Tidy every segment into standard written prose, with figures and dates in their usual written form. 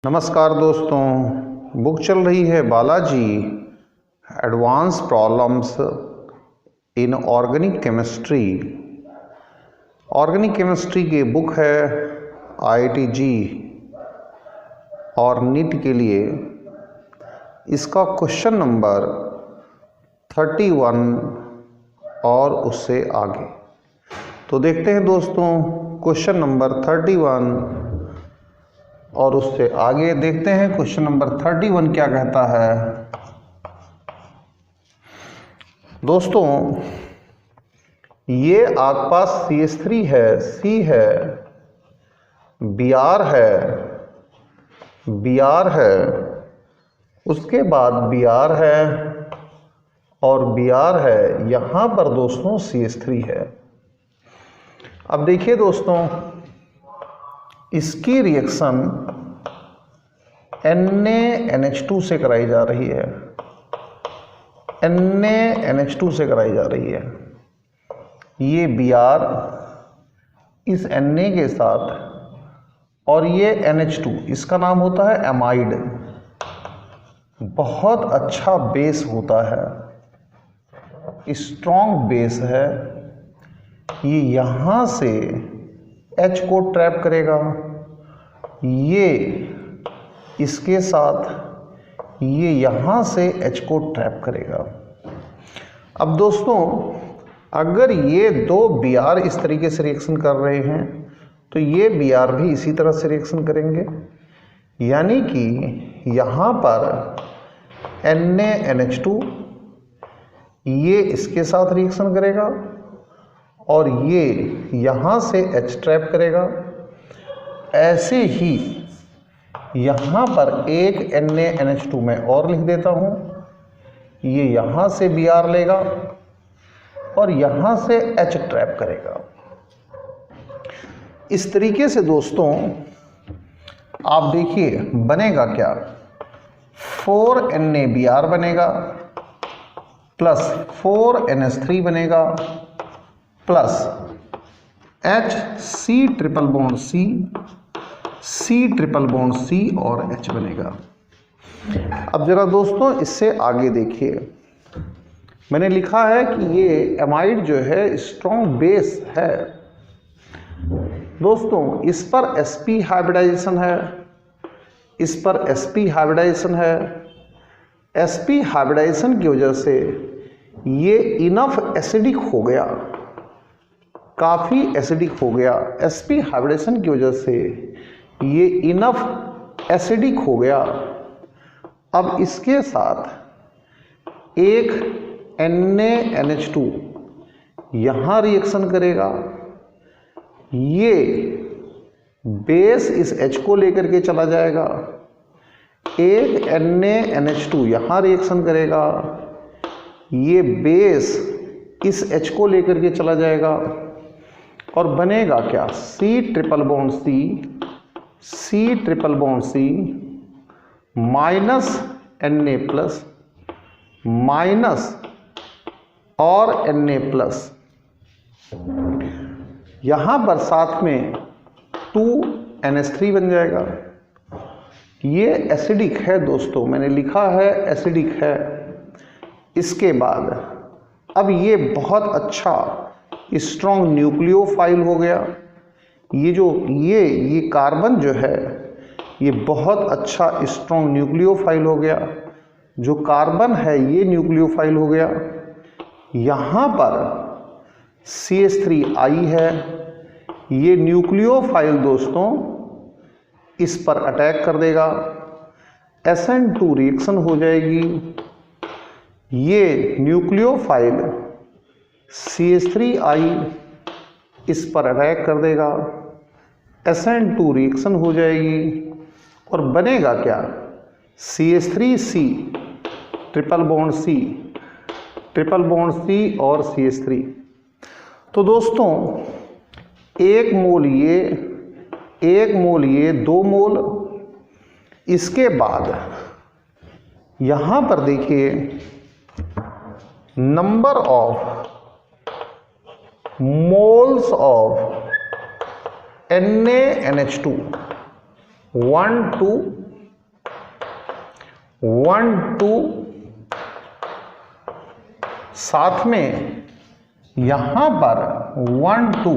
नमस्कार दोस्तों, बुक चल रही है Balaji advance problems in organic chemistry. Organic chemistry की बुक है IIT और नीट के लिए। इसका क्वेश्चन नंबर 31 और उससे आगे। तो देखते हैं दोस्तों, क्वेश्चन नंबर 31 और उससे आगे देखते हैं क्वेश्चन नंबर 31 क्या कहता है। दोस्तों, ये आपके पास CH3 है, C है, Br है, उसके बाद Br है और Br है। यहाँ पर दोस्तों CH3 है। अब देखिए दोस्तों, इसकी रिएक्शन NaNH2 से कराई जा रही है। NaNH2 से कराई जा रही है। ये Br इस Na के साथ और ये NH2, इसका नाम होता है एमाइड। बहुत अच्छा बेस होता है, स्ट्रॉन्ग बेस है। ये यहाँ से H को ट्रैप करेगा, ये इसके साथ ये यहाँ से H को ट्रैप करेगा। अब दोस्तों, अगर ये दो Br इस तरीके से रिएक्शन कर रहे हैं तो ये Br भी इसी तरह से रिएक्शन करेंगे, यानी कि यहाँ पर NaNH2 ये इसके साथ रिएक्शन करेगा और ये यहाँ से H ट्रैप करेगा। ऐसे ही यहाँ पर एक NaNH2 मैं और लिख देता हूँ। ये यहाँ से Br लेगा और यहाँ से H ट्रैप करेगा। इस तरीके से दोस्तों आप देखिए बनेगा क्या, 4NaBr बनेगा प्लस 4NH3 बनेगा plus HC triple bond C triple bond C और H बनेगा। अब जरा दोस्तों इससे आगे देखिए, मैंने लिखा है कि ये एमाइड जो है स्ट्रॉन्ग बेस है। दोस्तों, इस पर sp हाइब्रिडाइजेशन है, इस पर sp हाइब्रिडाइजेशन है। sp हाइब्रिडाइजेशन की वजह से ये इनफ एसिडिक हो गया, काफ़ी एसिडिक हो गया। sp हाइब्रिडेशन की वजह से ये इनफ एसिडिक हो गया। अब इसके साथ एक NaNH2 यहाँ रिएक्शन करेगा, ये बेस इस H को लेकर के चला जाएगा। एक NaNH2 यहाँ रिएक्शन करेगा, ये बेस इस H को लेकर के चला जाएगा और बनेगा क्या, C triple bond C minus Na plus minus और Na प्लस। यहाँ पर साथ में 2NH3 बन जाएगा। ये एसिडिक है दोस्तों, मैंने लिखा है एसिडिक है। इसके बाद अब ये बहुत अच्छा स्ट्रॉन्ग न्यूक्लियोफाइल हो गया। ये जो ये कार्बन जो है ये बहुत अच्छा स्ट्रॉन्ग न्यूक्लियोफाइल हो गया। जो कार्बन है ये न्यूक्लियोफाइल हो गया। यहाँ पर CH3I है, ये न्यूक्लियोफाइल दोस्तों इस पर अटैक कर देगा, SN2 रिएक्शन हो जाएगी। ये न्यूक्लियोफाइल CH3I इस पर अटैक कर देगा, SN2 रिएक्शन हो जाएगी और बनेगा क्या, CH3C ट्रिपल बॉन्ड C और CH3। तो दोस्तों एक मोल ये 2 मोल। इसके बाद यहाँ पर देखिए number of moles of NaNH2 1 2 1 2, साथ में यहां पर 1 2,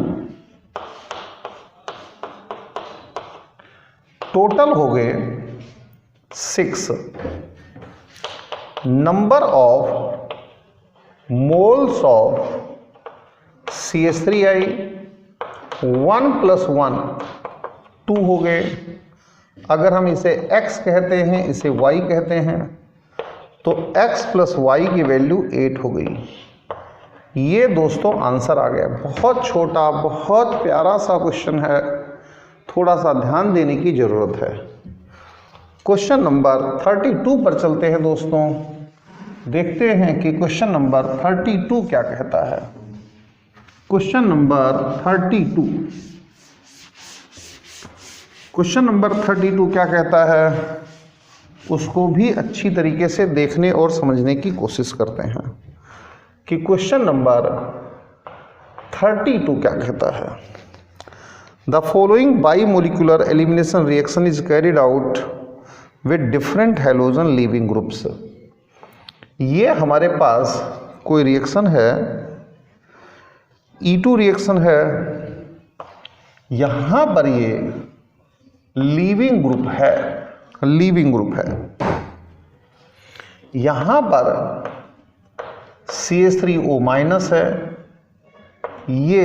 टोटल हो गए 6। Number of moles of CH3I 1 + 1 2 हो गए। अगर हम इसे x कहते हैं, इसे y कहते हैं, तो x + y की वैल्यू 8 हो गई। ये दोस्तों आंसर आ गया। बहुत छोटा, बहुत प्यारा सा क्वेश्चन है, थोड़ा सा ध्यान देने की ज़रूरत है। क्वेश्चन नंबर 32 पर चलते हैं दोस्तों। देखते हैं कि क्वेश्चन नंबर 32 क्या कहता है। क्वेश्चन नंबर 32, क्वेश्चन नंबर 32 क्या कहता है, उसको भी अच्छी तरीके से देखने और समझने की कोशिश करते हैं कि क्वेश्चन नंबर 32 क्या कहता है। The following bimolecular elimination reaction is carried out with different halogen leaving groups. ये हमारे पास कोई रिएक्शन है, E2 रिएक्शन है, यहां पर ये लीविंग ग्रुप है, लीविंग ग्रुप है। यहां पर CH3O- है, ये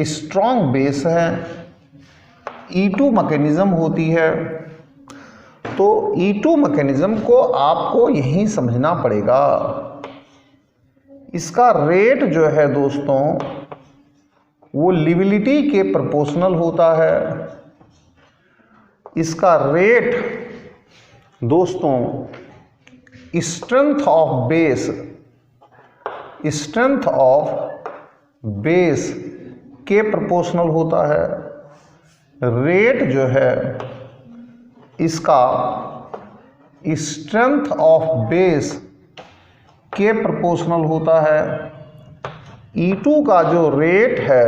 स्ट्रॉन्ग बेस है, E2 मैकेनिज्म होती है। तो E2 मैकेनिज्म को आपको यहीं समझना पड़ेगा। इसका रेट जो है दोस्तों वो लिविलिटी के प्रोपोर्शनल होता है। इसका रेट दोस्तों strength of base, strength of base के प्रोपोर्शनल होता है। रेट जो है इसका स्ट्रेंथ ऑफ बेस के प्रोपोर्शनल होता है। E2 का जो रेट है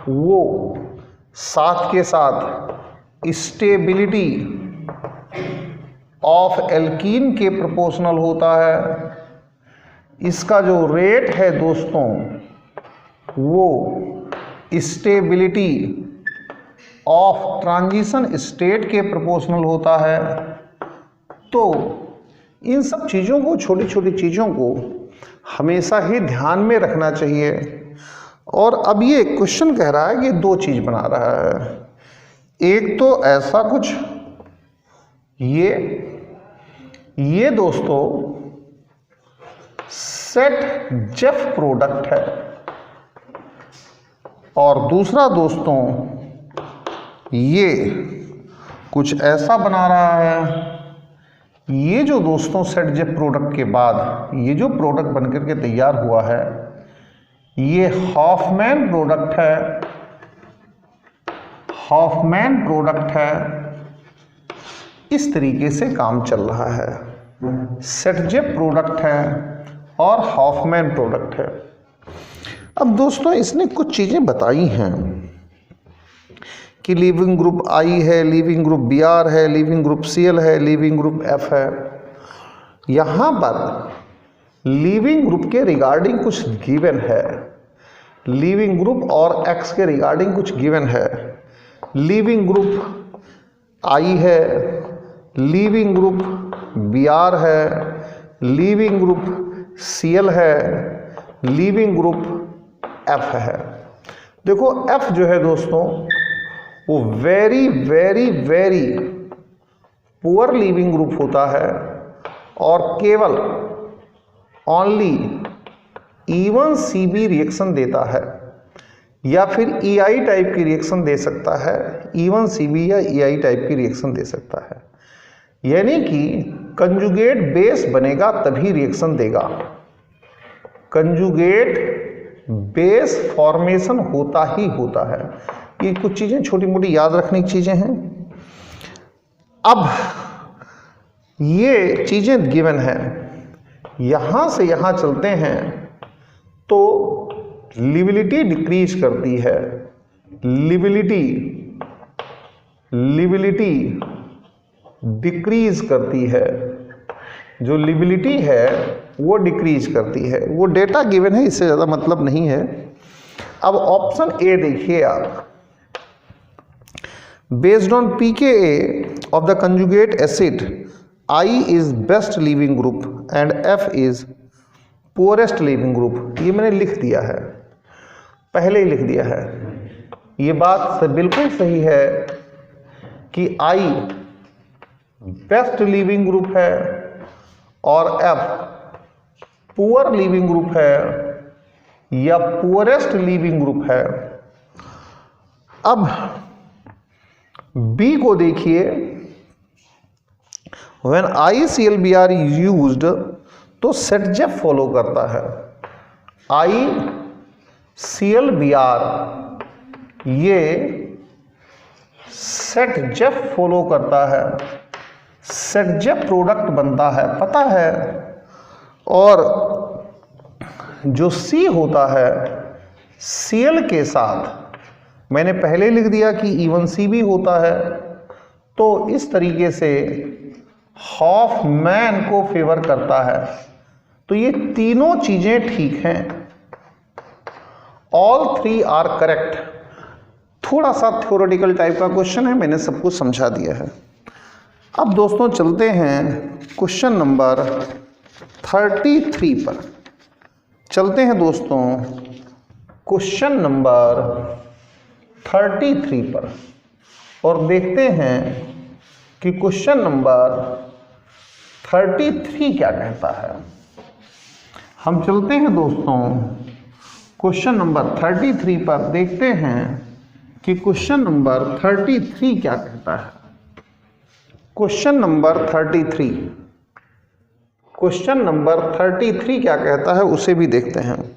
वो साथ के साथ स्टेबिलिटी ऑफ एल्कीन के प्रोपोर्शनल होता है। इसका जो रेट है दोस्तों वो स्टेबिलिटी ऑफ ट्रांजिशन स्टेट के प्रोपोर्शनल होता है। तो इन सब चीज़ों को, छोटी छोटी चीज़ों को हमेशा ही ध्यान में रखना चाहिए। और अब ये क्वेश्चन कह रहा है कि दो चीज़ बना रहा है। एक तो ऐसा कुछ, ये दोस्तों सेट जेफ प्रोडक्ट है, और दूसरा दोस्तों ये कुछ ऐसा बना रहा है। ये जो दोस्तों सेट जेफ प्रोडक्ट के बाद ये जो प्रोडक्ट बनकर के तैयार हुआ है ये हॉफमैन प्रोडक्ट है, हॉफमैन प्रोडक्ट है। इस तरीके से काम चल रहा है। सेट जेफ प्रोडक्ट है और हॉफमैन प्रोडक्ट है। अब दोस्तों इसने कुछ चीज़ें बताई हैं कि लीविंग ग्रुप I है, लीविंग ग्रुप Br है, लीविंग ग्रुप Cl है, लीविंग ग्रुप F है। यहाँ पर लीविंग ग्रुप के रिगार्डिंग कुछ गिवन है, लीविंग ग्रुप और X के रिगार्डिंग कुछ गिवन है। लीविंग ग्रुप I है, लीविंग ग्रुप Br है, लीविंग ग्रुप Cl है, लीविंग ग्रुप F है। देखो F जो है दोस्तों वो very very very poor leaving group होता है और केवल ओनली E1 CB रिएक्शन देता है, या फिर EI टाइप की रिएक्शन दे सकता है। E1 CB या EI टाइप की रिएक्शन दे सकता है, यानी कि कंजुगेट बेस बनेगा तभी रिएक्शन देगा। कंजुगेट बेस फॉर्मेशन होता ही होता है। ये कुछ चीज़ें छोटी मोटी याद रखने की चीज़ें हैं। अब ये चीज़ें गिवन है, यहाँ से यहाँ चलते हैं तो लिविलिटी डिक्रीज करती है। लिविलिटी डिक्रीज करती है, जो लिबिलिटी है वो डिक्रीज करती है। वो डेटा गिवन है, इससे ज़्यादा मतलब नहीं है। अब ऑप्शन ए देखिए आप, based on pKa of the conjugate acid, I is best leaving group and F is poorest leaving group। ये मैंने लिख दिया है, पहले ही लिख दिया है। ये बात बिल्कुल सही है कि I बेस्ट लीविंग ग्रुप है और F पुअर लीविंग ग्रुप है या पुअरेस्ट लीविंग ग्रुप है। अब बी को देखिए, व्हेन ICl-Br इज यूज्ड तो सेट-जेफ फॉलो करता है। ICl-Br ये सेट-जेफ फॉलो करता है, सेट-जेफ प्रोडक्ट बनता है, पता है। और जो C होता है Cl के साथ मैंने पहले लिख दिया कि इवन C भी होता है, तो इस तरीके से हॉफमैन को फेवर करता है। तो ये तीनों चीजें ठीक हैं, ऑल थ्री आर करेक्ट। थोड़ा सा थ्योरेटिकल टाइप का क्वेश्चन है, मैंने सब कुछ समझा दिया है। अब दोस्तों चलते हैं क्वेश्चन नंबर 33 पर। चलते हैं दोस्तों क्वेश्चन नंबर 33 पर और देखते हैं कि क्वेश्चन नंबर 33 क्या कहता है। हम चलते हैं दोस्तों क्वेश्चन नंबर 33 पर, देखते हैं कि क्वेश्चन नंबर 33 क्या कहता है। क्वेश्चन नंबर 33, क्वेश्चन नंबर 33 क्या कहता है उसे भी देखते हैं।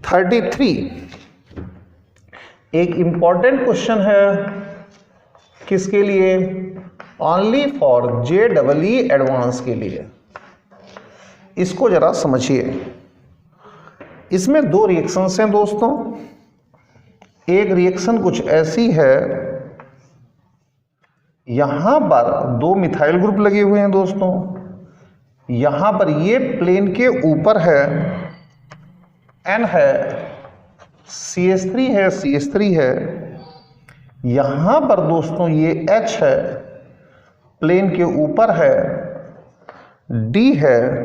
33 एक इंपॉर्टेंट क्वेश्चन है, किसके लिए? ओनली फॉर JEE एडवांस के लिए। इसको जरा समझिए। इसमें दो रिएक्शंस हैं दोस्तों। एक रिएक्शन कुछ ऐसी है, यहां पर दो मिथाइल ग्रुप लगे हुए हैं दोस्तों। यहां पर ये प्लेन के ऊपर है, N है, CH3 है, CH3 है। यहां पर दोस्तों ये H है, प्लेन के ऊपर है, D है,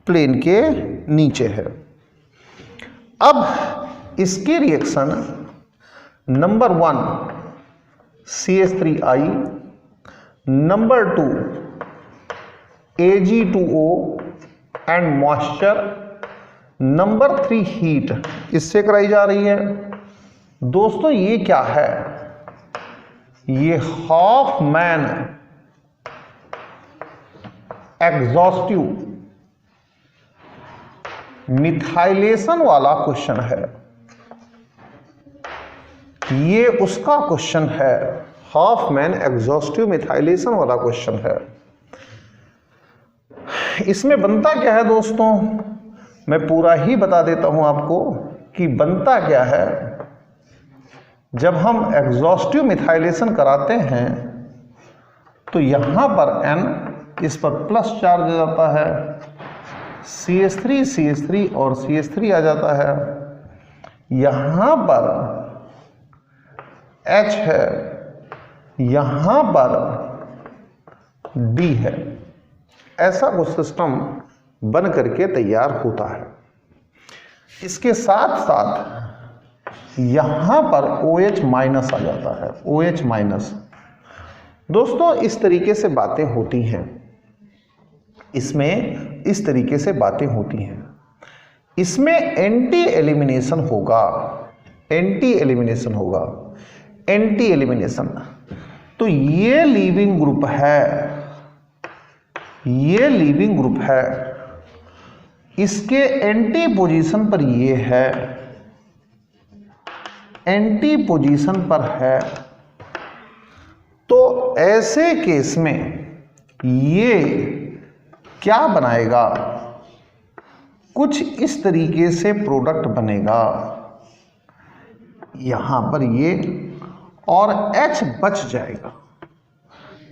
प्लेन के नीचे है। अब इसकी reaction number 1 CH3I, number 2 Ag2O and moisture, number 3 heat, इससे कराई जा रही है। दोस्तों ये क्या है? ये हॉफमैन एग्जॉस्टिव मिथाइलेशन वाला क्वेश्चन है। ये उसका क्वेश्चन है, हॉफमैन एग्जॉस्टिव मिथाइलेशन वाला क्वेश्चन है। इसमें बनता क्या है दोस्तों, मैं पूरा ही बता देता हूं आपको कि बनता क्या है। जब हम एग्जॉस्टिव मिथाइलेशन कराते हैं तो यहां पर N इस पर प्लस चार्ज आ जाता है, CH3 CH3 और CH3 आ जाता है। यहां पर H है, यहां पर D है। ऐसा कुछ सिस्टम बन करके तैयार होता है। इसके साथ साथ यहां पर OH माइनस आ जाता है, OH माइनस। दोस्तों इस तरीके से बातें होती हैं, इसमें इस तरीके से बातें होती हैं। इसमें एंटी एलिमिनेशन होगा, एंटी एलिमिनेशन होगा, एंटी एलिमिनेशन। तो ये लीविंग ग्रुप है, ये लीविंग ग्रुप है, इसके एंटी पोजीशन पर ये है, एंटी पोजीशन पर है। तो ऐसे केस में ये क्या बनाएगा? कुछ इस तरीके से प्रोडक्ट बनेगा, यहां पर ये, और H बच जाएगा।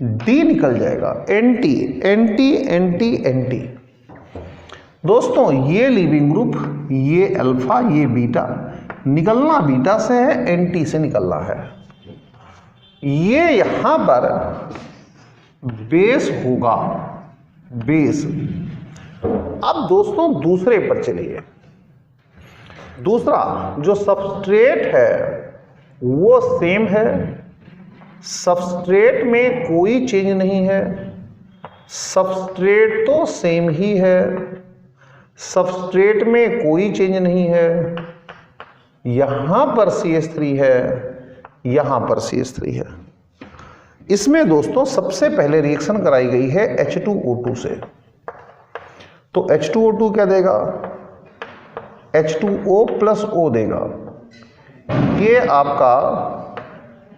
डी निकल जाएगा, एंटी एंटी एंटी एंटी। दोस्तों ये लीविंग ग्रुप, ये अल्फा, ये बीटा, निकलना बीटा से है, एंटी से निकलना है। ये यहां पर बेस होगा, बेस। अब दोस्तों दूसरे पर चलिए। दूसरा जो सबस्ट्रेट है वो सेम है, सबस्ट्रेट में कोई चेंज नहीं है, सबस्ट्रेट तो सेम ही है, सबस्ट्रेट में कोई चेंज नहीं है। यहां पर CH3 है, यहां पर CH3 है। इसमें दोस्तों सबसे पहले रिएक्शन कराई गई है H2O2 से। तो H2O2 क्या देगा? H2O + O देगा। ये आपका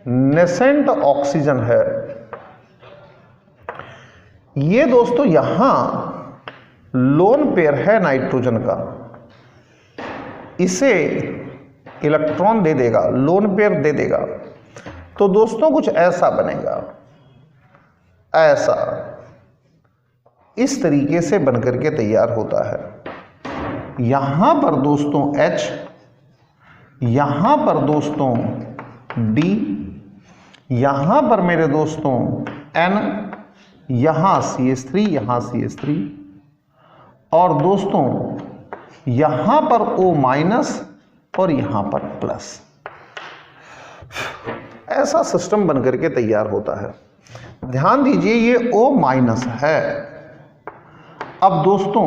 नेसेंट ऑक्सीजन है। ये दोस्तों यहां लोन पेयर है नाइट्रोजन का, इसे इलेक्ट्रॉन दे देगा, लोन पेयर दे देगा। तो दोस्तों कुछ ऐसा बनेगा, ऐसा, इस तरीके से बनकर के तैयार होता है। यहां पर दोस्तों H, यहां पर दोस्तों D, यहां पर मेरे दोस्तों N, यहां CH3, यहां CH3, और दोस्तों यहां पर O- और यहां पर प्लस। ऐसा सिस्टम बनकर के तैयार होता है। ध्यान दीजिए ये O- है। अब दोस्तों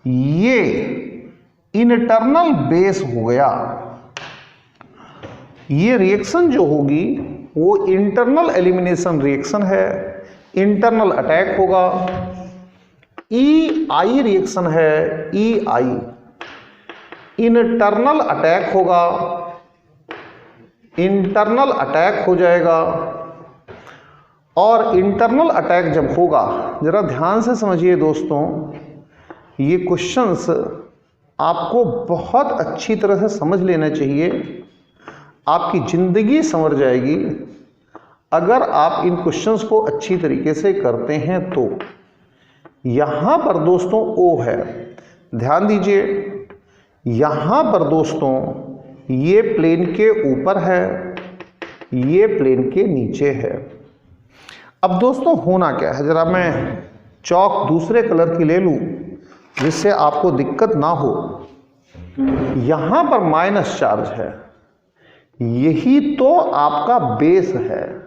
ये इंटरनल बेस हो गया। ये रिएक्शन जो होगी वो इंटरनल एलिमिनेशन रिएक्शन है, इंटरनल अटैक होगा। EI रिएक्शन है, EI इंटरनल अटैक होगा, इंटरनल अटैक हो जाएगा। और इंटरनल अटैक जब होगा, जरा ध्यान से समझिए दोस्तों, ये क्वेश्चंस आपको बहुत अच्छी तरह से समझ लेना चाहिए, आपकी जिंदगी संवर जाएगी अगर आप इन क्वेश्चंस को अच्छी तरीके से करते हैं तो। यहां पर दोस्तों O है, ध्यान दीजिए, यहां पर दोस्तों ये प्लेन के ऊपर है, ये प्लेन के नीचे है। अब दोस्तों होना क्या है, जरा मैं चौक दूसरे कलर की ले लूं जिससे आपको दिक्कत ना हो। यहां पर माइनस चार्ज है, यही तो आपका बेस है।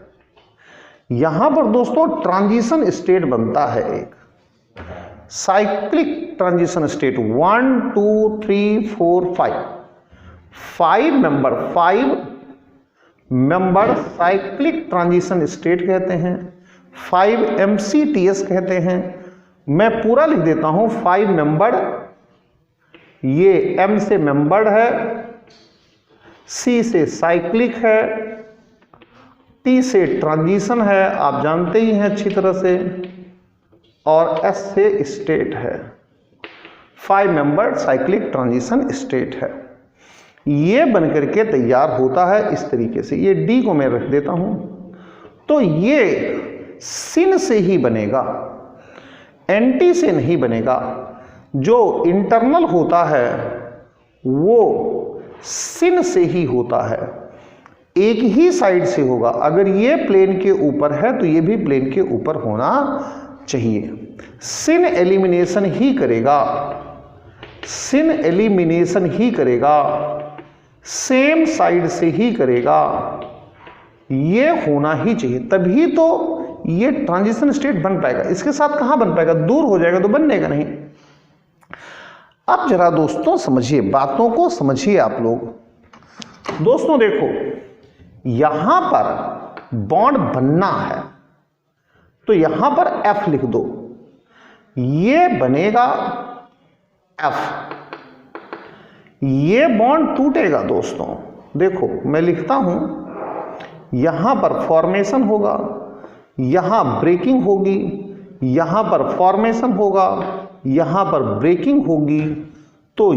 यहां पर दोस्तों ट्रांजिशन स्टेट बनता है, एक cyclic transition state, 1 2 3 4 5 member cyclic transition state कहते हैं, 5 MCTS कहते हैं। मैं पूरा लिख देता हूं, 5 मेंबर्ड, ये M से मेंबर्ड है, C से साइक्लिक है, T से ट्रांजिशन है, आप जानते ही हैं अच्छी तरह से, और S से स्टेट है। 5 मेंबर्ड साइक्लिक ट्रांजिशन स्टेट है। ये बनकर के तैयार होता है इस तरीके से। ये D को मैं रख देता हूं। तो ये सिन से ही बनेगा, एंटी से नहीं बनेगा। जो इंटरनल होता है वो सिन से ही होता है, एक ही साइड से होगा। अगर ये प्लेन के ऊपर है तो ये भी प्लेन के ऊपर होना चाहिए। सिन एलिमिनेशन ही करेगा, सिन एलिमिनेशन ही करेगा, सेम साइड से ही करेगा, ये होना ही चाहिए, तभी तो ये ट्रांजिशन स्टेट बन पाएगा। इसके साथ कहां बन पाएगा, दूर हो जाएगा तो बनेगा नहीं। अब जरा दोस्तों समझिए, बातों को समझिए आप लोग। दोस्तों देखो, यहां पर बॉन्ड बनना है तो यहां पर F लिख दो, ये बनेगा F, ये बॉन्ड टूटेगा। दोस्तों देखो मैं लिखता हूं, यहां पर फॉर्मेशन होगा, यहां ब्रेकिंग होगी, यहां पर फॉर्मेशन होगा, यहां पर ब्रेकिंग होगी। तो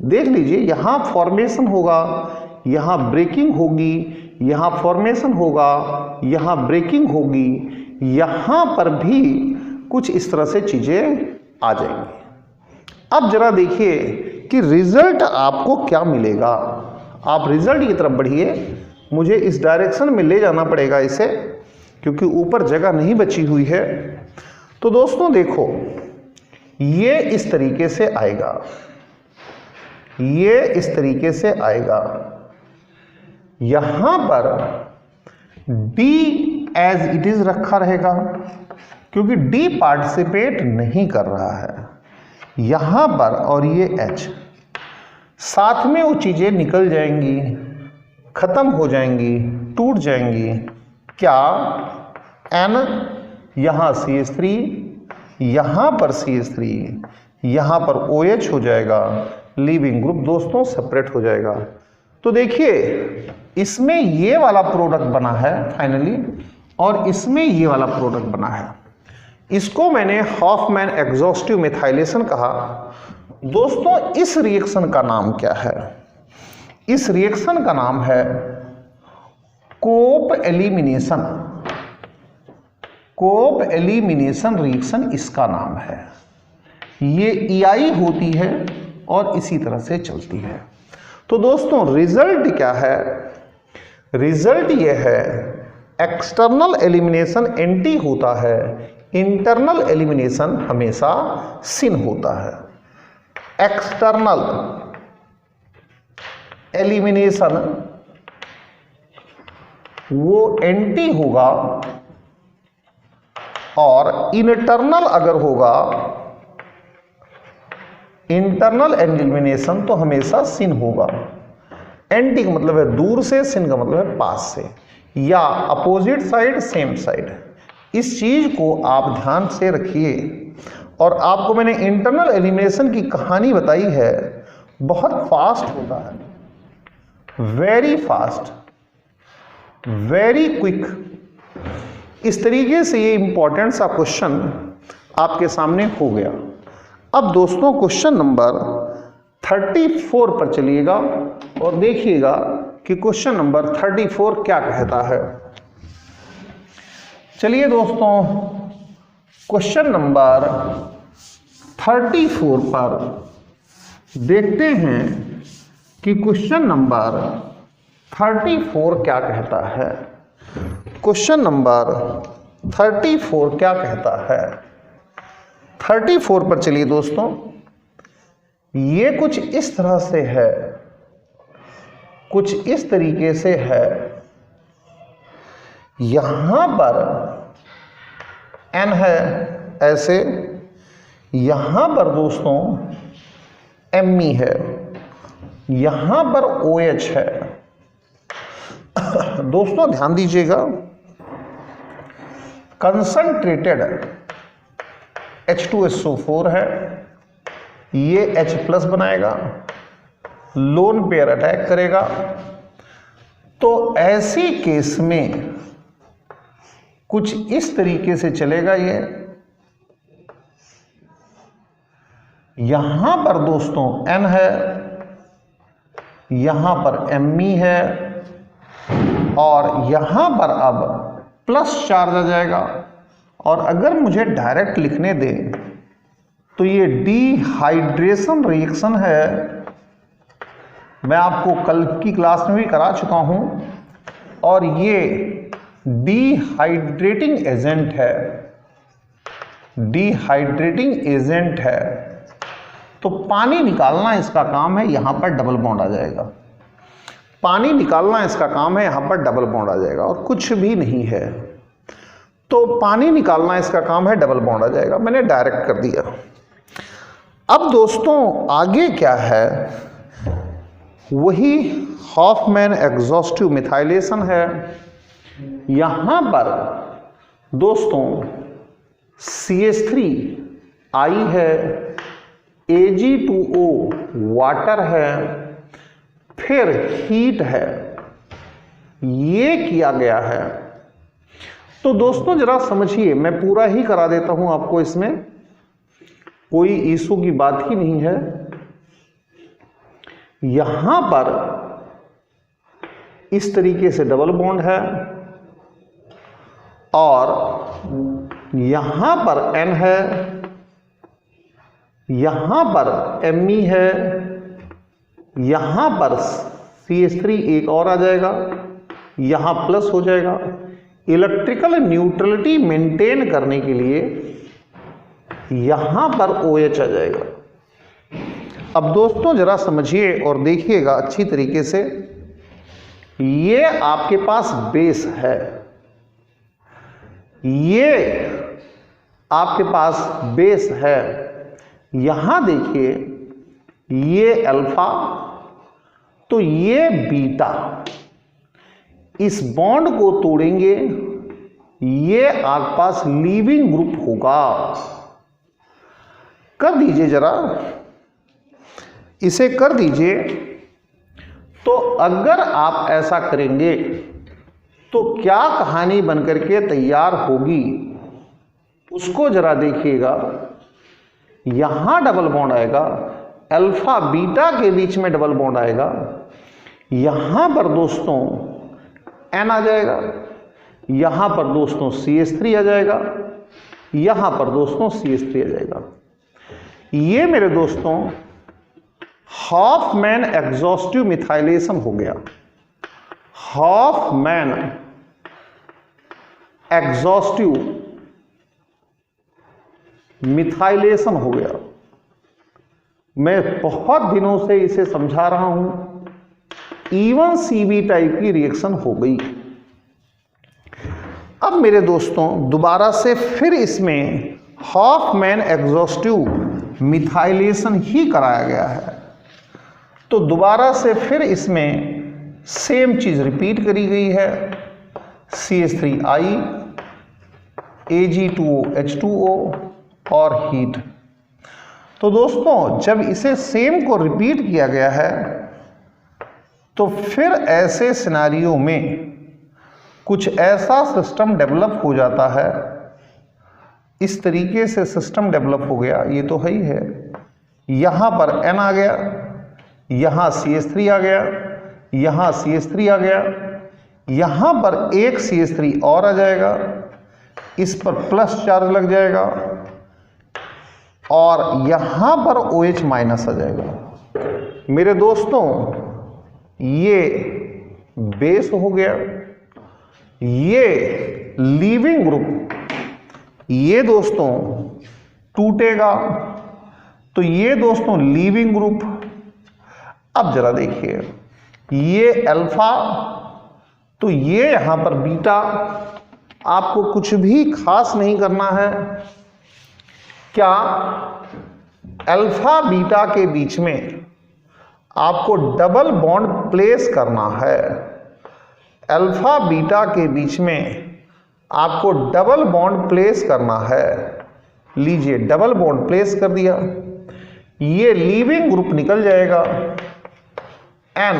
देख लीजिए, यहां फॉर्मेशन होगा, यहां ब्रेकिंग होगी, यहां फॉर्मेशन होगा, यहां ब्रेकिंग होगी, यहां पर भी कुछ इस तरह से चीजें आ जाएंगी। अब जरा देखिए कि रिजल्ट आपको क्या मिलेगा। आप रिजल्ट की तरफ बढ़िए, मुझे इस डायरेक्शन में ले जाना पड़ेगा इसे, क्योंकि ऊपर जगह नहीं बची हुई है। तो दोस्तों देखो, ये इस तरीके से आएगा, ये इस तरीके से आएगा। यहां पर D एज इट इज रखा रहेगा, क्योंकि D पार्टिसिपेट नहीं कर रहा है यहां पर, और ये H साथ में वो चीजें निकल जाएंगी, खत्म हो जाएंगी, टूट जाएंगी। क्या? N यहां CH3, यहां पर CH3, यहां पर OH हो जाएगा, लीविंग ग्रुप दोस्तों सेपरेट हो जाएगा। तो देखिए इसमें ये वाला प्रोडक्ट बना है फाइनली, और इसमें ये वाला प्रोडक्ट बना है। इसको मैंने हॉफमैन एग्जॉस्टिव मिथाइलेशन कहा। दोस्तों इस रिएक्शन का नाम क्या है? इस रिएक्शन का नाम है कोप एलिमिनेशन। कोप एलिमिनेशन रिएक्शन इसका नाम है। ये EI होती है और इसी तरह से चलती है। तो दोस्तों रिजल्ट क्या है? रिजल्ट ये है, एक्सटर्नल एलिमिनेशन एंटी होता है, इंटरनल एलिमिनेशन हमेशा सिन होता है। एक्सटर्नल एलिमिनेशन वो एंटी होगा, और इंटरनल अगर होगा, इंटरनल एलिमिनेशन तो हमेशा सिन होगा। एंटी का मतलब है दूर से, सिन का मतलब है पास से, या अपोजिट साइड सेम साइड। इस चीज को आप ध्यान से रखिए। और आपको मैंने इंटरनल एलिमिनेशन की कहानी बताई है, बहुत फास्ट होता है, वेरी फास्ट, वेरी क्विक। इस तरीके से ये इंपॉर्टेंट सा क्वेश्चन आपके सामने हो गया। अब दोस्तों क्वेश्चन नंबर 34 पर चलिएगा और देखिएगा कि क्वेश्चन नंबर 34 क्या कहता है। चलिए दोस्तों क्वेश्चन नंबर 34 पर देखते हैं कि क्वेश्चन नंबर 34 क्या कहता है। क्वेश्चन नंबर 34 क्या कहता है? 34 पर चलिए दोस्तों, ये कुछ इस तरह से है, कुछ इस तरीके से है। यहां पर N है ऐसे, यहां पर दोस्तों Me है, यहां पर OH है। दोस्तों ध्यान दीजिएगा, कंसंट्रेटेड H2SO4 है, ये H+ बनाएगा, लोन पेयर अटैक करेगा। तो ऐसी केस में कुछ इस तरीके से चलेगा। ये यहां पर दोस्तों N है, यहां पर Me है, और यहां पर अब प्लस चार्ज आ जाएगा। और अगर मुझे डायरेक्ट लिखने दें तो ये डिहाइड्रेशन रिएक्शन है। मैं आपको कल की क्लास में भी करा चुका हूं, और ये डिहाइड्रेटिंग एजेंट है, डिहाइड्रेटिंग एजेंट है। तो पानी निकालना इसका काम है, यहां पर डबल बॉन्ड आ जाएगा। पानी निकालना इसका काम है, यहां पर डबल बॉन्ड आ जाएगा, और कुछ भी नहीं है। तो पानी निकालना इसका काम है, डबल बॉन्ड आ जाएगा। मैंने डायरेक्ट कर दिया। अब दोस्तों आगे क्या है? वही हॉफमैन एग्जॉस्टिव मिथाइलेशन है। यहां पर दोस्तों CH3 I है, Ag2O वाटर है, फिर हीट है, ये किया गया है। तो दोस्तों जरा समझिए, मैं पूरा ही करा देता हूं आपको, इसमें कोई इशू की बात ही नहीं है। यहां पर इस तरीके से डबल बॉन्ड है, और यहां पर N है, यहां पर Me है, यहां पर CH3 एक और आ जाएगा, यहां प्लस हो जाएगा। इलेक्ट्रिकल न्यूट्रलिटी मेंटेन करने के लिए यहां पर OH आ जाएगा। अब दोस्तों जरा समझिए और देखिएगा अच्छी तरीके से, ये आपके पास बेस है, ये आपके पास बेस है। यहां देखिए ये अल्फा तो ये बीटा, इस बॉन्ड को तोड़ेंगे, ये आपके पास लीविंग ग्रुप होगा। कर दीजिए जरा, इसे कर दीजिए। तो अगर आप ऐसा करेंगे तो क्या कहानी बनकर के तैयार होगी, उसको जरा देखिएगा। यहां डबल बॉन्ड आएगा, अल्फा बीटा के बीच में डबल बॉन्ड आएगा, यहां पर दोस्तों N आ जाएगा, यहां पर दोस्तों CH3 आ जाएगा, यहां पर दोस्तों CH3 आ जाएगा। ये मेरे दोस्तों हॉफमैन एग्जॉस्टिव मिथाइलेशन हो गया। हॉफमैन एग्जॉस्टिव मिथाइलेशन हो गया। मैं बहुत दिनों से इसे समझा रहा हूं, इवन CB टाइप की रिएक्शन हो गई। अब मेरे दोस्तों दोबारा से फिर इसमें हॉफमैन एग्जॉस्टिव मिथाइलेशन ही कराया गया है, तो दोबारा से फिर इसमें सेम चीज रिपीट करी गई है। CH3I, Ag2O H2O और हीट। तो दोस्तों जब इसे सेम को रिपीट किया गया है तो फिर ऐसे सिनेरियो में कुछ ऐसा सिस्टम डेवलप हो जाता है। इस तरीके से सिस्टम डेवलप हो गया, ये तो है ही है। यहां पर N आ गया, यहां CH3 आ गया, यहां CH3 आ गया, यहां पर एक CH3 और आ जाएगा, इस पर प्लस चार्ज लग जाएगा और यहां पर OH माइनस आ जाएगा। मेरे दोस्तों ये बेस हो गया, ये लीविंग ग्रुप, ये दोस्तों टूटेगा तो ये दोस्तों लीविंग ग्रुप। अब जरा देखिए, ये अल्फा तो ये यहां पर बीटा। आपको कुछ भी खास नहीं करना है। क्या अल्फा बीटा के बीच में आपको डबल बॉन्ड प्लेस करना है। अल्फा बीटा के बीच में आपको डबल बॉन्ड प्लेस करना है। लीजिए डबल बॉन्ड प्लेस कर दिया, ये लीविंग ग्रुप निकल जाएगा N,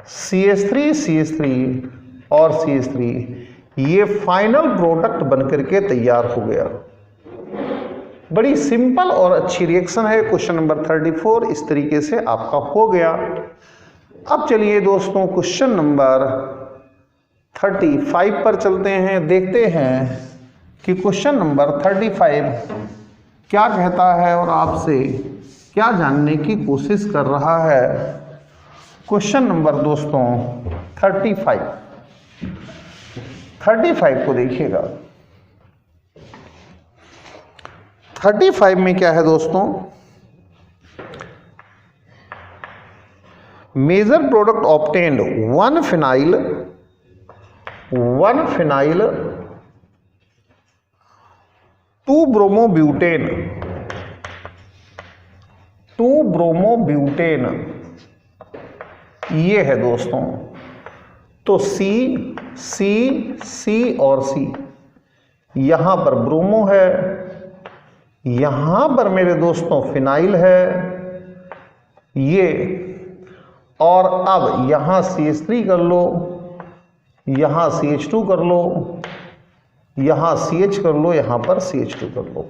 CH3 CH3 और CH3, ये फाइनल प्रोडक्ट बनकर के तैयार हो गया। बड़ी सिंपल और अच्छी रिएक्शन है। क्वेश्चन नंबर 34 इस तरीके से आपका हो गया। अब चलिए दोस्तों क्वेश्चन नंबर 35 पर चलते हैं, देखते हैं कि क्वेश्चन नंबर 35 क्या कहता है और आपसे क्या जानने की कोशिश कर रहा है। क्वेश्चन नंबर दोस्तों 35 को देखिएगा। 35 में क्या है दोस्तों, major product obtained 1 phenyl 2 bromobutane, ये है दोस्तों। तो C और C, यहां पर ब्रोमो है, यहां पर मेरे दोस्तों फिनाइल है ये, और अब यहां CH3 कर लो, यहां CH2 कर लो, यहां CH कर लो, यहां पर CH2 कर लो।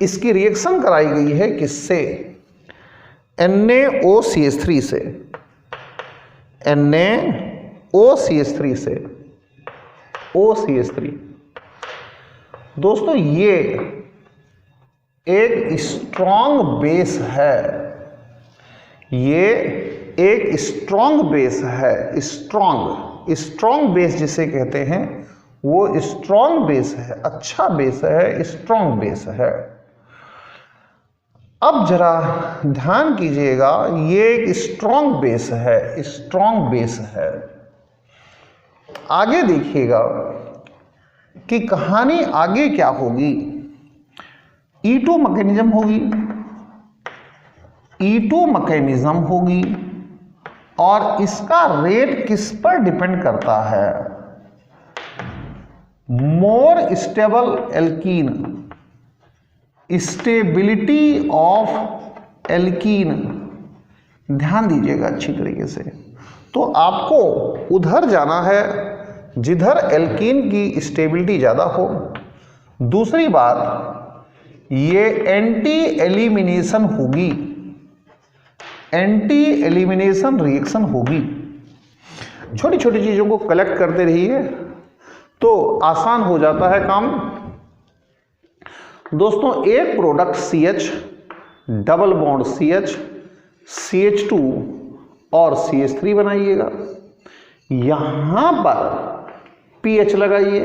इसकी रिएक्शन कराई गई है किससे, NaOCH3 से, NaOCH3 से। OCH3। दोस्तों ये एक स्ट्रॉन्ग बेस है, ये एक स्ट्रॉन्ग बेस है। स्ट्रॉन्ग बेस जिसे कहते हैं वो स्ट्रॉन्ग बेस है, अच्छा बेस है, स्ट्रॉन्ग बेस है। अब जरा ध्यान कीजिएगा, ये एक स्ट्रॉन्ग बेस है, स्ट्रॉन्ग बेस है। आगे देखिएगा कि कहानी आगे क्या होगी। E2 मैकेनिज्म होगी, E2 मैकेनिज्म होगी और इसका रेट किस पर डिपेंड करता है? More stable alkene, stability of alkene. ध्यान दीजिएगा अच्छी तरीके से। तो आपको उधर जाना है जिधर एल्कीन की स्टेबिलिटी ज़्यादा हो। दूसरी बात, ये एंटी एलिमिनेशन होगी, एंटी एलिमिनेशन रिएक्शन होगी। छोटी छोटी चीज़ों को कलेक्ट करते रहिए तो आसान हो जाता है काम। दोस्तों एक product CH, double bond CH, CH2 और CH3 बनाइएगा। यहां पर pH लगाइए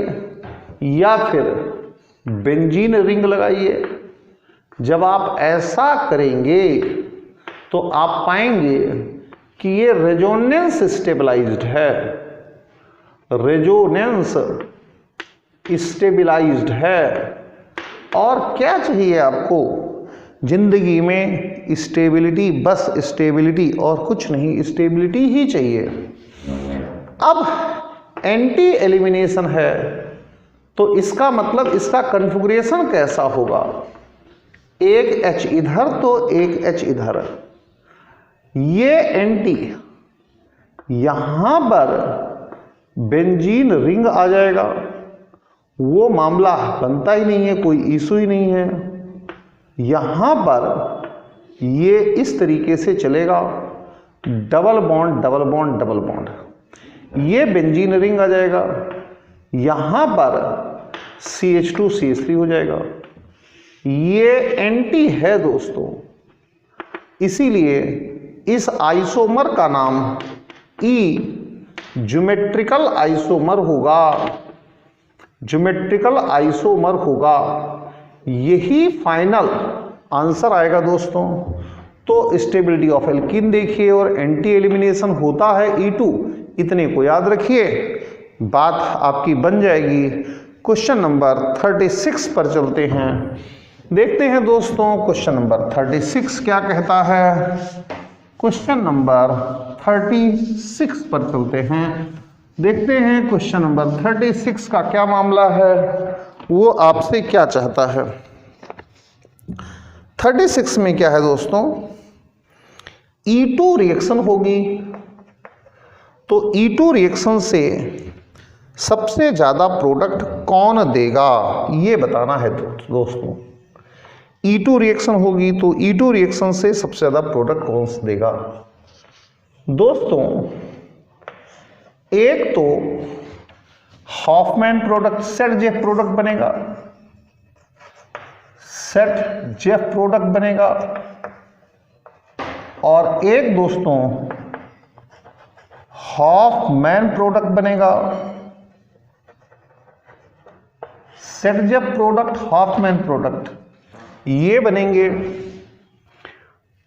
या फिर बेंजीन रिंग लगाइए। जब आप ऐसा करेंगे तो आप पाएंगे कि ये रेजोनेंस स्टेबलाइज्ड है, रेजोनेंस स्टेबलाइज्ड है। और क्या चाहिए आपको जिंदगी में? स्टेबिलिटी, बस स्टेबिलिटी और कुछ नहीं, स्टेबिलिटी ही चाहिए। अब एंटी एलिमिनेशन है तो इसका मतलब इसका कॉन्फ़िगरेशन कैसा होगा? एक H इधर तो एक H इधर, ये एंटी, यहां पर बेंजीन रिंग आ जाएगा। वो मामला बनता ही नहीं है, कोई इशू ही नहीं है। यहां पर ये इस तरीके से चलेगा, double bond double bond double bond, ये बेंजीन रिंग आ जाएगा। यहां पर CH2 CH3 हो जाएगा। ये एंटी है दोस्तों, इसीलिए इस आइसोमर का नाम ज्योमेट्रिकल आइसोमर होगा, ज्योमेट्रिकल आइसोमर होगा। यही फाइनल आंसर आएगा दोस्तों। तो स्टेबिलिटी ऑफ एल्कीन देखिए और एंटी एलिमिनेशन होता है E2, इतने को याद रखिए, बात आपकी बन जाएगी। क्वेश्चन नंबर 36 पर चलते हैं। देखते हैं दोस्तों क्वेश्चन नंबर 36 क्या कहता है। क्वेश्चन नंबर 36 पर चलते हैं, देखते हैं क्वेश्चन नंबर 36 का क्या मामला है, वो आपसे क्या चाहता है। 36 में क्या है दोस्तों, E2 रिएक्शन होगी। तो E2 रिएक्शन से सबसे ज़्यादा प्रोडक्ट कौन देगा ये बताना है दोस्तों। E2 रिएक्शन होगी तो E2 रिएक्शन से सबसे ज़्यादा प्रोडक्ट कौन सा देगा? दोस्तों एक तो हॉफमैन प्रोडक्ट, सेट जेफ प्रोडक्ट बनेगा, सेट जेफ प्रोडक्ट बनेगा। और एक दोस्तों हॉफमैन प्रोडक्ट बनेगा, सेट जेफ प्रोडक्ट, हॉफमैन प्रोडक्ट, ये बनेंगे।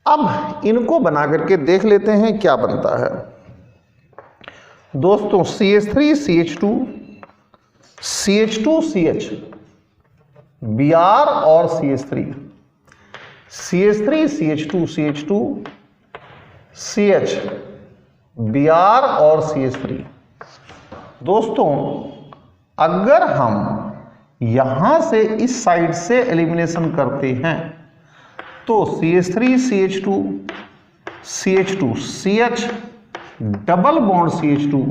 अब इनको बना करके देख लेते हैं क्या बनता है दोस्तों। CH3 CH2, CH2 CH, Br और CH3, CH3 CH2 CH2 CH, Br और CH3। दोस्तों अगर हम यहां से इस साइड से एलिमिनेशन करते हैं तो CH3 CH2 CH2 CH, double bond CH2।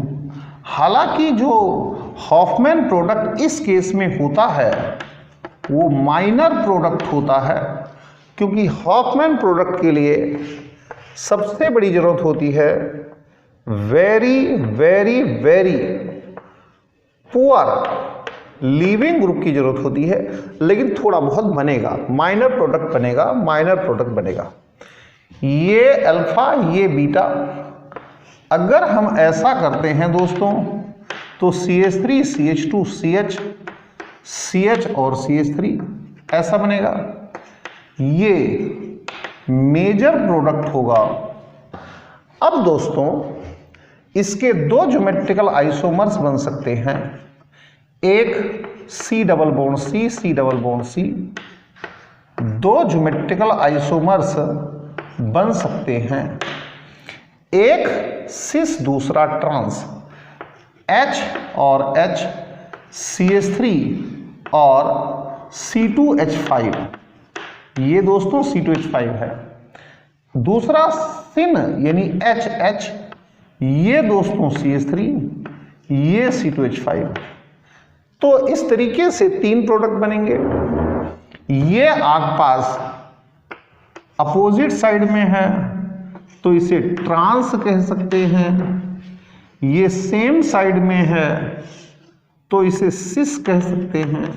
हालांकि जो हॉफमैन प्रोडक्ट इस केस में होता है वो माइनर प्रोडक्ट होता है, क्योंकि हॉफमैन प्रोडक्ट के लिए सबसे बड़ी जरूरत होती है very very very poor leaving group की जरूरत होती है, लेकिन थोड़ा बहुत बनेगा, माइनर प्रोडक्ट बनेगा, माइनर प्रोडक्ट बनेगा। ये अल्फा, ये बीटा। अगर हम ऐसा करते हैं दोस्तों तो CH3 CH2 CH, CH और CH3 ऐसा बनेगा। ये मेजर प्रोडक्ट होगा। अब दोस्तों इसके दो ज्योमेट्रिकल आइसोमर्स बन सकते हैं, एक C double bond C, C double bond C, दो ज्योमेट्रिकल आइसोमर्स बन सकते हैं, एक सिस दूसरा ट्रांस, H और H, CH3 और C2H5, ये दोस्तों C2H5 है। दूसरा सिन यानी HH, ये दोस्तों CH3, ये C2H5। तो इस तरीके से तीन प्रोडक्ट बनेंगे। ये आगपास अपोजिट साइड में है तो इसे ट्रांस कह सकते हैं, ये सेम साइड में है तो इसे सिस कह सकते हैं।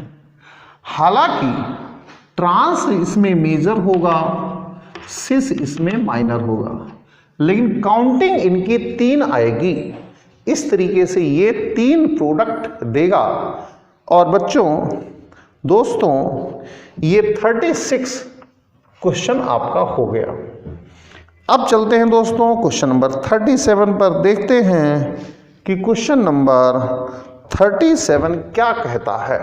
हालांकि ट्रांस इसमें मेजर होगा, सिस इसमें माइनर होगा, लेकिन काउंटिंग इनकी 3 आएगी। इस तरीके से ये 3 प्रोडक्ट देगा। और बच्चों दोस्तों ये 36 क्वेश्चन आपका हो गया। अब चलते हैं दोस्तों क्वेश्चन नंबर 37 पर, देखते हैं कि क्वेश्चन नंबर 37 क्या कहता है।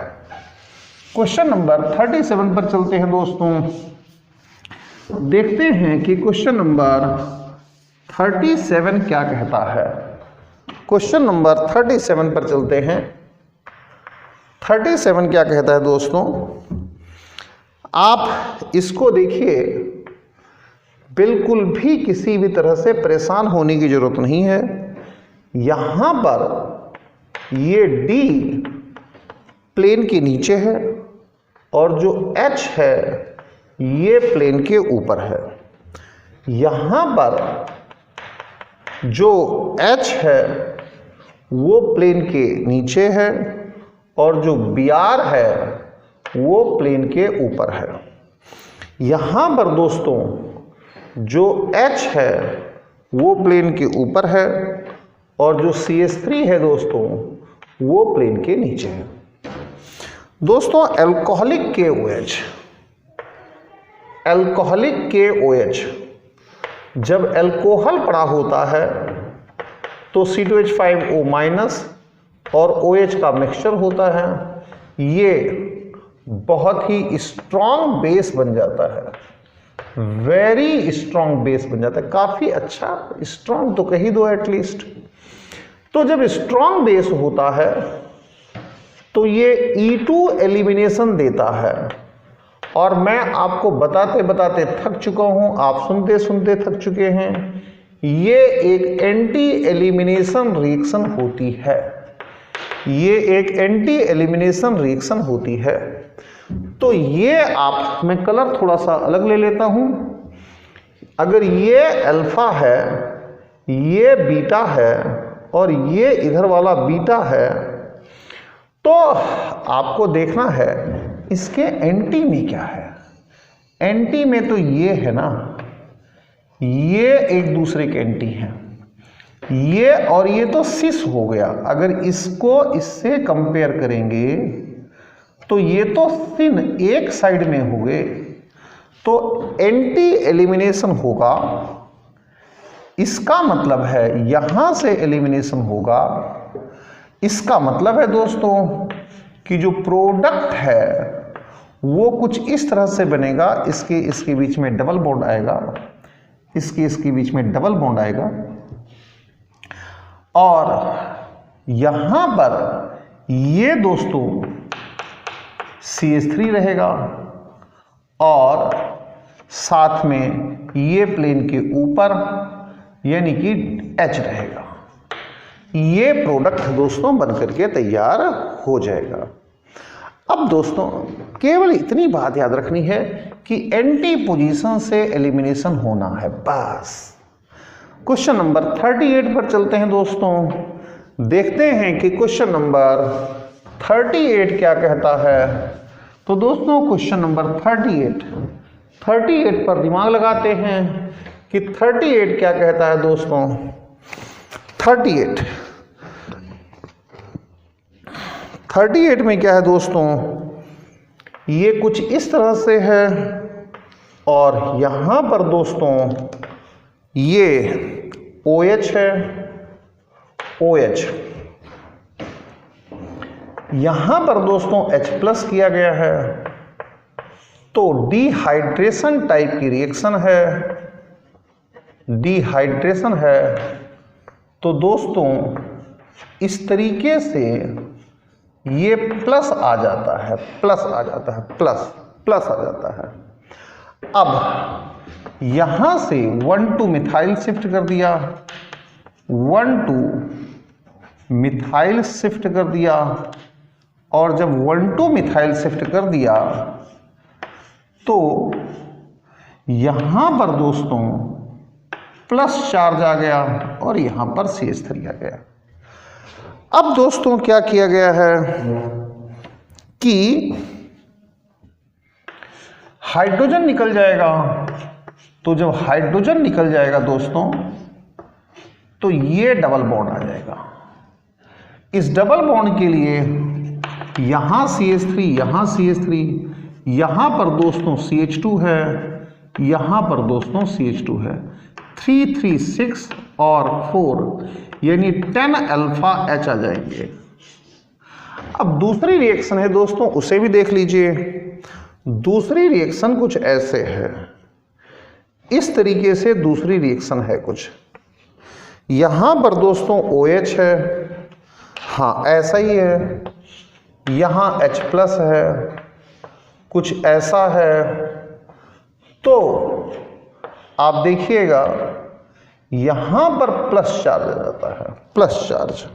क्वेश्चन नंबर 37 पर चलते हैं दोस्तों, देखते हैं कि क्वेश्चन नंबर 37 क्या कहता है। क्वेश्चन नंबर 37 पर चलते हैं। 37 क्या कहता है दोस्तों, आप इसको देखिए, बिल्कुल भी किसी भी तरह से परेशान होने की जरूरत नहीं है। यहां पर ये D प्लेन के नीचे है और जो H है ये प्लेन के ऊपर है। यहां पर जो H है वो प्लेन के नीचे है और जो BR है वो प्लेन के ऊपर है। यहां पर दोस्तों जो H है वो प्लेन के ऊपर है और जो CH3 है दोस्तों वो प्लेन के नीचे है। दोस्तों अल्कोहलिक KOH, अल्कोहलिक KOH जब अल्कोहल पड़ा होता है तो C2H5O माइनस और OH का मिक्सचर होता है, ये बहुत ही स्ट्रॉन्ग बेस बन जाता है, वेरी स्ट्रॉन्ग बेस बन जाता है। काफी अच्छा, स्ट्रॉन्ग तो कही दो एटलीस्ट। तो जब स्ट्रॉन्ग बेस होता है तो ये E2 एलिमिनेशन देता है। और मैं आपको बताते बताते थक चुका हूं, आप सुनते सुनते थक चुके हैं। ये एक एंटी एलिमिनेशन रिएक्शन होती है, ये एक एंटी एलिमिनेशन रिएक्शन होती है। तो ये आप, मैं कलर थोड़ा सा अलग ले लेता हूं। अगर ये अल्फा है, ये बीटा है और ये इधर वाला बीटा है, तो आपको देखना है इसके एंटी में क्या है। एंटी में तो ये है ना, ये एक दूसरे के एंटी हैं, ये और ये तो सिस हो गया। अगर इसको इससे कंपेयर करेंगे तो ये तो सिन एक साइड में हो गए, तो एंटी एलिमिनेशन होगा। इसका मतलब है यहां से एलिमिनेशन होगा। इसका मतलब है दोस्तों कि जो प्रोडक्ट है वो कुछ इस तरह से बनेगा, इसके बीच में डबल बॉन्ड आएगा, इसके बीच में डबल बॉन्ड आएगा और यहां पर ये दोस्तों CH3 रहेगा और साथ में ये प्लेन के ऊपर यानी कि H रहेगा। ये प्रोडक्ट दोस्तों बनकर के तैयार हो जाएगा। अब दोस्तों केवल इतनी बात याद रखनी है कि एंटी पोजीशन से एलिमिनेशन होना है, बस। क्वेश्चन नंबर 38 पर चलते हैं दोस्तों, देखते हैं कि क्वेश्चन नंबर 38 क्या कहता है? तो दोस्तों क्वेश्चन नंबर 38 पर दिमाग लगाते हैं कि 38 क्या कहता है दोस्तों। 38 में क्या है दोस्तों, ये कुछ इस तरह से है और यहां पर दोस्तों ये OH है, OH, यहां पर दोस्तों H+ किया गया है, तो डिहाइड्रेशन टाइप की रिएक्शन है, डिहाइड्रेशन है। तो दोस्तों इस तरीके से ये प्लस आ जाता है, प्लस आ जाता है, प्लस आ जाता है। अब यहां से 1,2 मिथाइल शिफ्ट कर दिया, 1,2 मिथाइल शिफ्ट कर दिया, और जब 1,2 मिथाइल शिफ्ट कर दिया तो यहां पर दोस्तों प्लस चार्ज आ गया और यहां पर CH3 आ गया। अब दोस्तों क्या किया गया है कि हाइड्रोजन निकल जाएगा, तो जब हाइड्रोजन निकल जाएगा दोस्तों तो ये डबल बॉन्ड आ जाएगा। इस डबल बॉन्ड के लिए यहां CH3, यहां CH3, यहां पर दोस्तों CH2 है, यहां पर दोस्तों CH2 है, 3, 3, 6 और 4 यानी 10 अल्फा H आ जाएंगे। अब दूसरी रिएक्शन है दोस्तों, उसे भी देख लीजिए। दूसरी रिएक्शन कुछ ऐसे है, इस तरीके से दूसरी रिएक्शन है कुछ। यहां पर दोस्तों OH है, हाँ ऐसा ही है, यहां H+ है, कुछ ऐसा है। तो आप देखिएगा यहां पर प्लस चार्ज आ जाता है, प्लस चार्ज।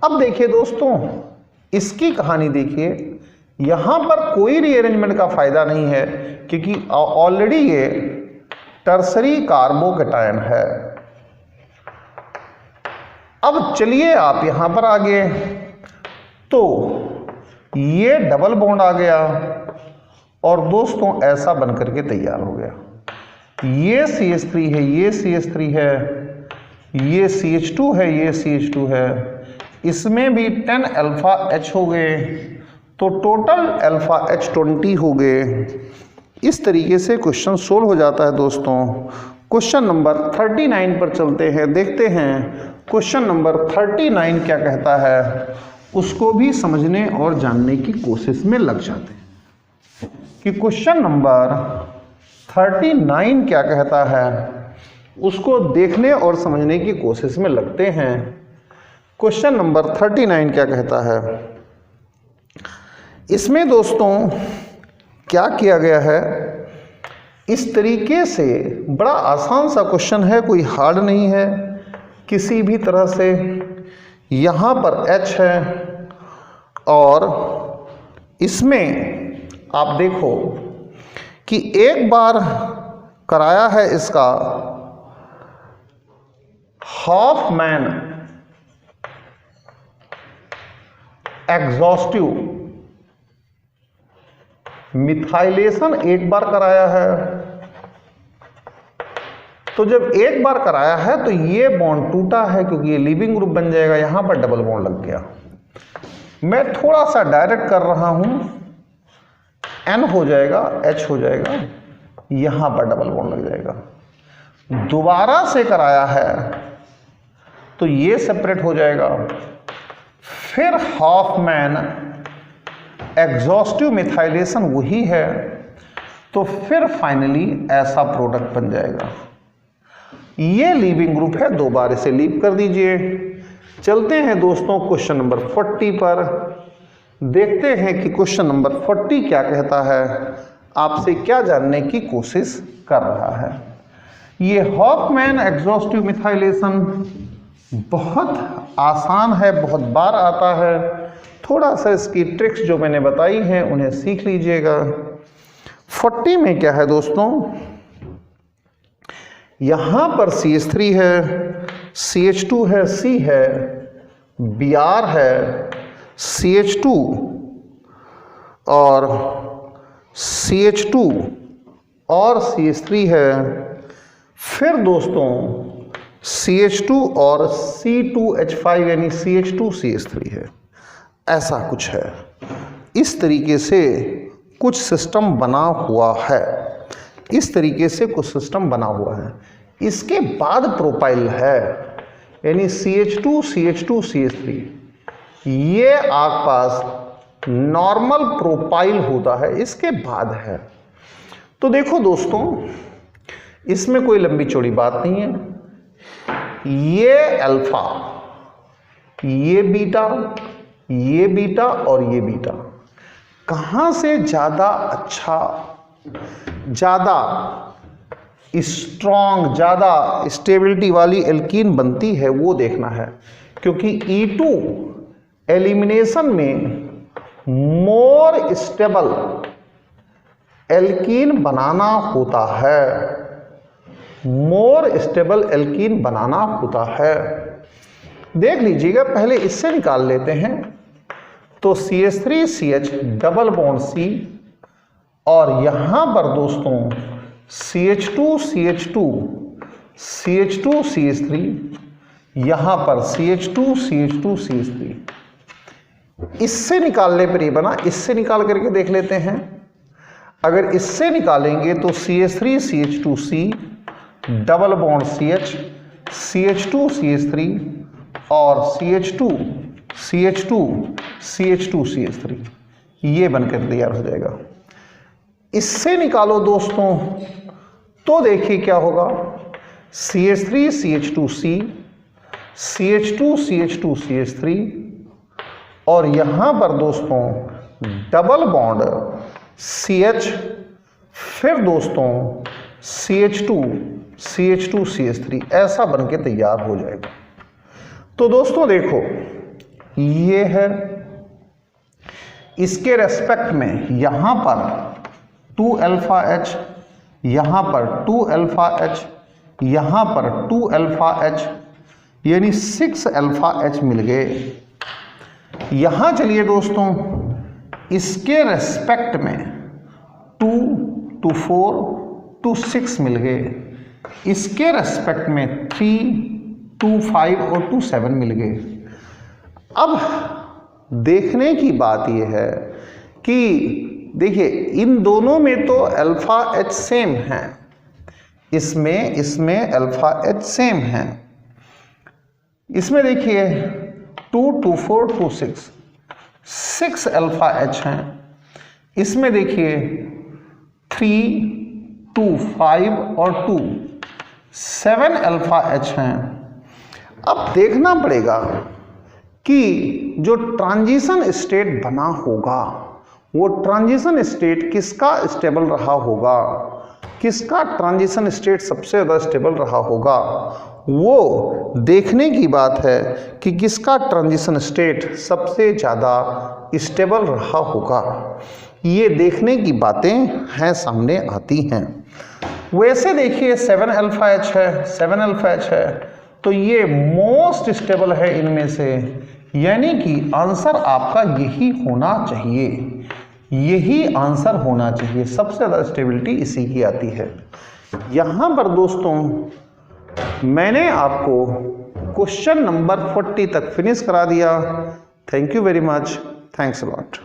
अब देखिए दोस्तों इसकी कहानी देखिए, यहां पर कोई रीअरेंजमेंट का फायदा नहीं है क्योंकि ऑलरेडी ये टर्सरी कार्बोकैटायन है। अब चलिए आप यहां पर आ गए, तो ये डबल बॉन्ड आ गया और दोस्तों ऐसा बनकर के तैयार हो गया। ये CH3 है, ये CH3 है, ये CH2 है, ये CH2 है, इसमें भी 10 अल्फा H हो गए, तो टोटल अल्फा H 20 हो गए। इस तरीके से क्वेश्चन सोल्व हो जाता है दोस्तों। क्वेश्चन नंबर 39 पर चलते हैं, देखते हैं क्वेश्चन नंबर 39 क्या कहता है, उसको भी समझने और जानने की कोशिश में लग जाते हैं कि क्वेश्चन नंबर 39 क्या कहता है, उसको देखने और समझने की कोशिश में लगते हैं। क्वेश्चन नंबर 39 क्या कहता है, इसमें दोस्तों क्या किया गया है, इस तरीके से बड़ा आसान सा क्वेश्चन है, कोई हार्ड नहीं है किसी भी तरह से। यहाँ पर H है और इसमें आप देखो कि एक बार कराया है इसका हॉफमैन एग्जॉस्टिव मिथाइलेशन, एक बार कराया है। तो जब एक बार कराया है तो ये बॉन्ड टूटा है क्योंकि ये लीविंग ग्रुप बन जाएगा, यहां पर डबल बॉन्ड लग गया। मैं थोड़ा सा डायरेक्ट कर रहा हूं, N हो जाएगा, H हो जाएगा, यहां पर डबल बॉन्ड लग जाएगा। दोबारा से कराया है तो ये सेपरेट हो जाएगा, फिर हॉफमैन एग्जॉस्टिव मिथाइलेशन वही है, तो फिर फाइनली ऐसा प्रोडक्ट बन जाएगा। ये लीविंग ग्रुप है, दो बार इसे लीव कर दीजिए। चलते हैं दोस्तों क्वेश्चन नंबर 40 पर, देखते हैं कि क्वेश्चन नंबर 40 क्या कहता है, आपसे क्या जानने की कोशिश कर रहा है। ये हॉफमैन एग्जॉस्टिव मिथाइलेशन बहुत आसान है, बहुत बार आता है, थोड़ा सा इसकी ट्रिक्स जो मैंने बताई हैं उन्हें सीख लीजिएगा। 40 में क्या है दोस्तों, यहां पर CH3 है, CH2 है, C है, Br है, CH2 और CH2 और CH3 है। फिर दोस्तों CH2 और C2H5 यानी CH2CH3 है। ऐसा कुछ है। इस तरीके से कुछ सिस्टम बना हुआ है। इस तरीके से कुछ सिस्टम बना हुआ है। इसके बाद प्रोपाइल है यानी CH2 CH2 CH3। ये आपके पास नॉर्मल प्रोपाइल होता है, इसके बाद है। तो देखो दोस्तों, इसमें कोई लंबी चौड़ी बात नहीं है। ये अल्फा, ये बीटा, ये बीटा और ये बीटा कहाँ से ज़्यादा अच्छा, ज़्यादा स्ट्रॉन्ग, ज़्यादा स्टेबिलिटी वाली एल्कीन बनती है वो देखना है। क्योंकि E2 एलिमिनेशन में मोर स्टेबल एल्कीन बनाना होता है, मोर स्टेबल एल्कीन बनाना होता है। देख लीजिएगा, पहले इससे निकाल लेते हैं। तो CH3CH डबल बॉन्ड C और यहां पर दोस्तों CH2CH2 CH2CH3, यहां पर CH2CH2CH3। इससे निकालने पर ही बना, इससे निकाल करके देख लेते हैं। अगर इससे निकालेंगे तो CH3CH2C double bond CH CH2CH3 और CH2CH2CH2CH3 ये बनकर तैयार हो जाएगा। इससे निकालो दोस्तों तो देखिए क्या होगा। CH3CH2C CH2CH2CH3 और यहां पर दोस्तों डबल बॉन्ड CH, फिर दोस्तों CH2CH2CH3 ऐसा बनके तैयार हो जाएगा। तो दोस्तों देखो, ये है, इसके रेस्पेक्ट में यहां पर 2 अल्फा H, यहां पर 2 अल्फा H, यहां पर 2 अल्फा H यानी 6 अल्फा H मिल गए। यहां चलिए दोस्तों, इसके रेस्पेक्ट में 2 to 4 to 6 मिल गए। इसके रेस्पेक्ट में 3 to 5 और 2 7 मिल गए। अब देखने की बात यह है कि देखिए इन दोनों में तो अल्फा H सेम है, इसमें अल्फा H सेम है। इसमें देखिए 2 to 4 to 6 अल्फा H हैं। इसमें देखिए 3 to 5 और 2 7 अल्फा H हैं। अब देखना पड़ेगा कि जो ट्रांजिशन स्टेट बना होगा वो ट्रांजिशन स्टेट किसका स्टेबल रहा होगा, किसका ट्रांजिशन स्टेट सबसे ज़्यादा स्टेबल रहा होगा। वो देखने की बात है कि किसका ट्रांजिशन स्टेट सबसे ज़्यादा स्टेबल रहा होगा। ये देखने की बातें हैं, सामने आती हैं। वैसे देखिए 7 अल्फा H है, 7 अल्फा H है, तो ये मोस्ट स्टेबल है इनमें से, यानी कि आंसर आपका यही होना चाहिए, यही आंसर होना चाहिए। सबसे ज़्यादा स्टेबिलिटी इसी की आती है। यहाँ पर दोस्तों मैंने आपको क्वेश्चन नंबर 40 तक फिनिश करा दिया। Thank you very much, thanks a lot.